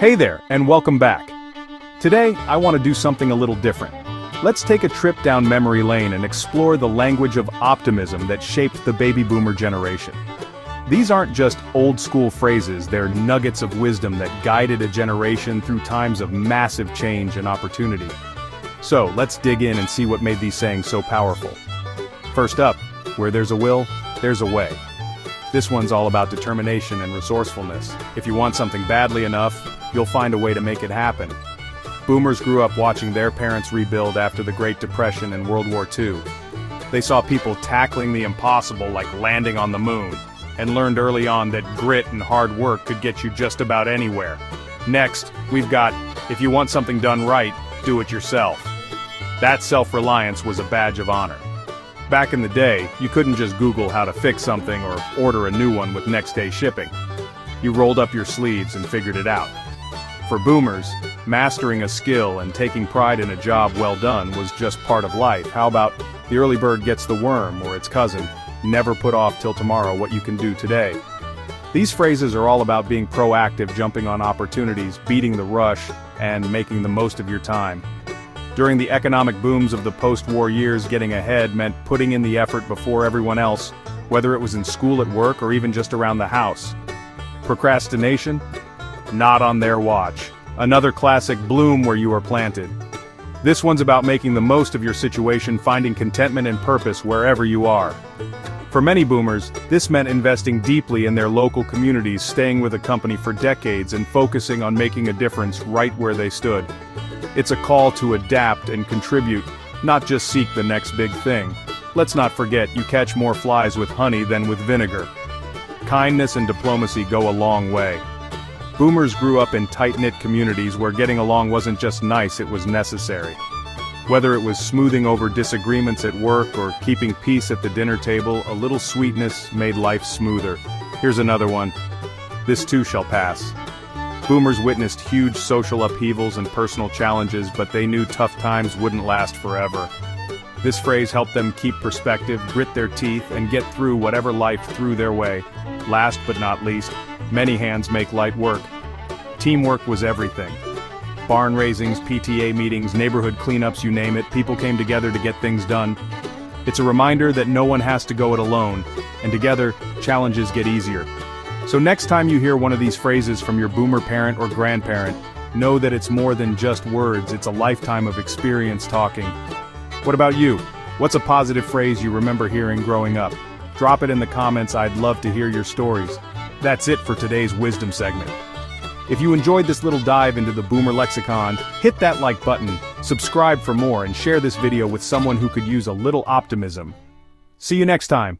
Hey there, and welcome back. Today, I want to do something a little different. Let's take a trip down memory lane and explore the language of optimism that shaped the baby boomer generation. These aren't just old-school phrases, they're nuggets of wisdom that guided a generation through times of massive change and opportunity. So, let's dig in and see what made these sayings so powerful. First up, where there's a will, there's a way. This one's all about determination and resourcefulness. If you want something badly enough, you'll find a way to make it happen. Boomers grew up watching their parents rebuild after the Great Depression and World War II. They saw people tackling the impossible like landing on the moon, and learned early on that grit and hard work could get you just about anywhere. Next, we've got, if you want something done right, do it yourself. That self-reliance was a badge of honor. Back in the day, you couldn't just Google how to fix something or order a new one with next-day shipping. You rolled up your sleeves and figured it out. For boomers, mastering a skill and taking pride in a job well done was just part of life. How about the early bird gets the worm, or its cousin, never put off till tomorrow what you can do today? These phrases are all about being proactive, jumping on opportunities, beating the rush, and making the most of your time. During the economic booms of the post-war years, getting ahead meant putting in the effort before everyone else, whether it was in school, at work, or even just around the house. Procrastination? Not on their watch. Another classic, bloom where you are planted. This one's about making the most of your situation, finding contentment and purpose wherever you are. For many boomers, this meant investing deeply in their local communities, staying with a company for decades, and focusing on making a difference right where they stood. It's a call to adapt and contribute, not just seek the next big thing. Let's not forget, you catch more flies with honey than with vinegar. Kindness and diplomacy go a long way. Boomers grew up in tight-knit communities where getting along wasn't just nice, it was necessary. Whether it was smoothing over disagreements at work or keeping peace at the dinner table, a little sweetness made life smoother. Here's another one. This too shall pass. Boomers witnessed huge social upheavals and personal challenges, but they knew tough times wouldn't last forever. This phrase helped them keep perspective, grit their teeth, and get through whatever life threw their way. Last but not least, many hands make light work. Teamwork was everything. Barn raisings, PTA meetings, neighborhood cleanups, you name it, people came together to get things done. It's a reminder that no one has to go it alone, and together, challenges get easier. So next time you hear one of these phrases from your boomer parent or grandparent, know that it's more than just words, it's a lifetime of experience talking. What about you? What's a positive phrase you remember hearing growing up? Drop it in the comments, I'd love to hear your stories. That's it for today's wisdom segment. If you enjoyed this little dive into the boomer lexicon, hit that like button, subscribe for more, and share this video with someone who could use a little optimism. See you next time.